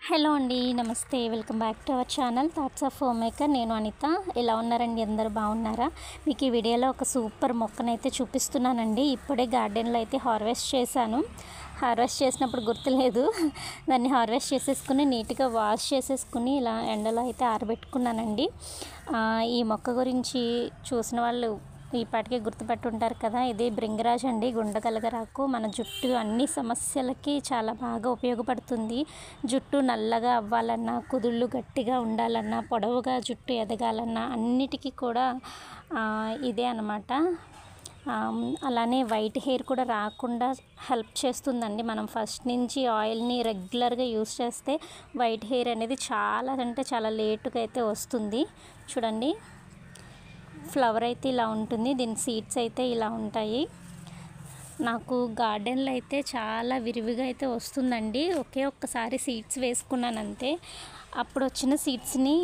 Hello అండి, నమస్తే. Welcome back to our channel thoughts of home maker. నేను అనిత. ఎలా ఉన్నారండి? అందరూ బాగున్నారా? మీకు ఈ వీడియోలో ఒక సూపర్ మొక్కనైతే చూపిస్తున్నానండి. ఇప్పుడే గార్డెన్లో అయితే హార్వెస్ట్ చేశాను. హార్వెస్ట్ చేసినప్పుడు గుర్తులేదు, దాన్ని హార్వెస్ట్ చేసేసుకుని నీట్గా వాష్ చేసేసుకుని ఇలా ఎండలో అయితే ఆరబెట్టుకున్నానండి. ఈ మొక్క గురించి చూసిన వాళ్ళు ఈ పాటికి గుర్తుపెట్టుంటారు కదా. ఇది భృంగిరాజ్ అండి, గుండగలగరాకు. మన జుట్టు అన్ని సమస్యలకి చాలా బాగా ఉపయోగపడుతుంది. జుట్టు నల్లగా అవ్వాలన్నా, కుదుళ్ళు గట్టిగా ఉండాలన్నా, పొడవుగా జుట్టు ఎదగాలన్నా అన్నిటికీ కూడా ఇదే అన్నమాట. అలానే వైట్ హెయిర్ కూడా రాకుండా హెల్ప్ చేస్తుందండి. మనం ఫస్ట్ నుంచి ఆయిల్ని రెగ్యులర్గా యూస్ చేస్తే వైట్ హెయిర్ అనేది చాలా అంటే చాలా లేటుగా అయితే వస్తుంది. చూడండి, ఫ్లవర్ అయితే ఇలా ఉంటుంది, దీని సీడ్స్ అయితే ఇలా ఉంటాయి. నాకు గార్డెన్లో అయితే చాలా విరివిగా అయితే వస్తుందండి. ఒక్కసారి సీడ్స్ వేసుకున్నాను అంతే. అప్పుడు వచ్చిన సీడ్స్ని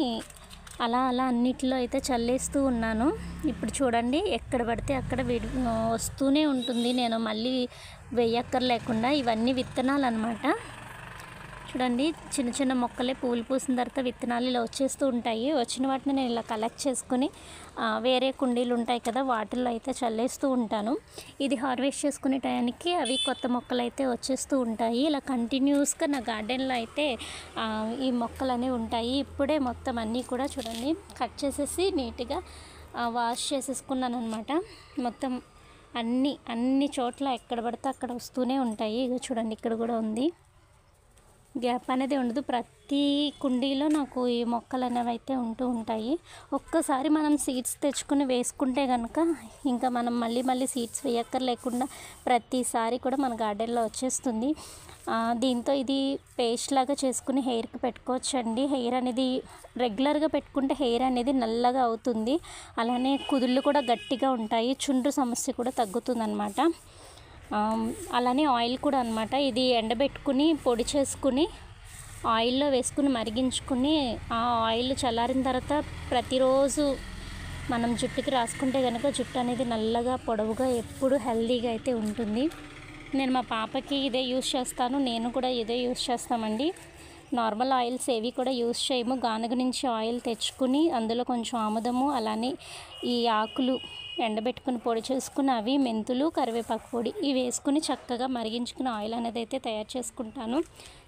అలా అన్నిటిలో అయితే చల్లేస్తూ ఉన్నాను. ఇప్పుడు చూడండి, ఎక్కడ పడితే అక్కడ వస్తూనే ఉంటుంది. నేను మళ్ళీ వేయక్కర్లేకుండా. ఇవన్నీ విత్తనాలు అన్నమాట. చూడండి, చిన్న చిన్న మొక్కలే పూలు పూసిన తర్వాత విత్తనాలు ఇలా వచ్చేస్తూ ఉంటాయి. వచ్చిన వాటిని నేను ఇలా కలెక్ట్ చేసుకుని వేరే కుండీలు ఉంటాయి కదా, వాటిల్లో అయితే చల్లేస్తూ ఉంటాను. ఇది హార్వెస్ట్ చేసుకునే టయానికి అవి కొత్త మొక్కలు అయితే వచ్చేస్తూ ఉంటాయి. ఇలా కంటిన్యూస్గా నా గార్డెన్లో అయితే ఈ మొక్కలు అనేవి ఉంటాయి. ఇప్పుడే మొత్తం అన్నీ కూడా చూడండి కట్ చేసేసి నీట్గా వాష్ చేసేసుకున్నాను అనమాట. మొత్తం అన్ని చోట్ల ఎక్కడ పడితే అక్కడ వస్తూనే ఉంటాయి. ఇక చూడండి, ఇక్కడ కూడా ఉంది. గ్యాప్ అనేది ఉండదు. ప్రతి కుండీలో నాకు ఈ మొక్కలు అనేవి అయితే ఉంటూ ఉంటాయి. ఒక్కసారి మనం సీడ్స్ తెచ్చుకుని వేసుకుంటే కనుక ఇంకా మనం మళ్ళీ సీడ్స్ వేయక్కర్లేకుండా ప్రతిసారి కూడా మన గార్డెన్లో వచ్చేస్తుంది. దీంతో ఇది పేస్ట్ లాగా చేసుకుని హెయిర్కి పెట్టుకోవచ్చండి. హెయిర్ అనేది రెగ్యులర్గా పెట్టుకుంటే హెయిర్ అనేది నల్లగా అవుతుంది. అలానే కుదుళ్ళు కూడా గట్టిగా ఉంటాయి. చుండ్రు సమస్య కూడా తగ్గుతుందన్నమాట. అలానే ఆయిల్ కూడా అనమాట. ఇది ఎండబెట్టుకుని పొడి చేసుకుని ఆయిల్లో వేసుకుని మరిగించుకుని ఆ ఆయిల్ చల్లారిన తర్వాత ప్రతిరోజు మనం జుట్టుకి రాసుకుంటే కనుక జుట్టు అనేది నల్లగా పొడవుగా ఎప్పుడు హెల్దీగా అయితే ఉంటుంది. నేను మా పాపకి ఇదే యూస్ చేస్తాను. నేను కూడా ఇదే యూస్ చేస్తామండి. నార్మల్ ఆయిల్స్ ఏవి కూడా యూస్ చేయము. గానుగ నుంచి ఆయిల్ తెచ్చుకుని అందులో కొంచెం ఆముదము, అలానే ఈ ఆకులు ఎండబెట్టుకుని పొడి చేసుకుని అవి మెంతులు, కరివేపాకు పొడి ఇవి వేసుకుని చక్కగా మరిగించుకుని ఆయిల్ అనేది అయితే తయారు చేసుకుంటాను.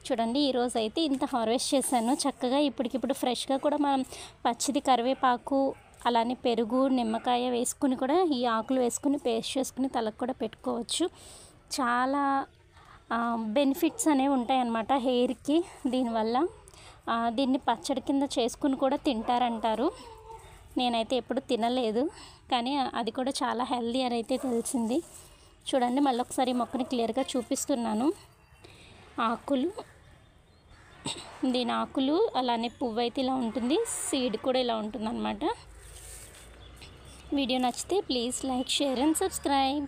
చూడండి, ఈరోజు అయితే ఇంత హార్వెస్ట్ చేశాను. చక్కగా ఇప్పటికిప్పుడు ఫ్రెష్గా కూడా మనం పచ్చిది కరివేపాకు, అలానే పెరుగు, నిమ్మకాయ వేసుకుని కూడా ఈ ఆకులు వేసుకుని పేస్ట్ చేసుకుని తలకు కూడా పెట్టుకోవచ్చు. చాలా బెనిఫిట్స్ అనేవి ఉంటాయన్నమాట హెయిర్కి దీనివల్ల. దీన్ని పచ్చడి కింద చేసుకుని కూడా తింటారంటారు. నేనైతే ఎప్పుడు తినలేదు, కానీ అది కూడా చాలా హెల్దీ అని అయితే తెలిసింది. చూడండి, మళ్ళీ ఒకసారి మొక్కని క్లియర్గా చూపిస్తున్నాను. దీని ఆకులు అలానే పువ్వు అయితే ఇలా ఉంటుంది, సీడ్ కూడా ఇలా ఉంటుంది అన్నమాట. వీడియో నచ్చితే please like, share and subscribe.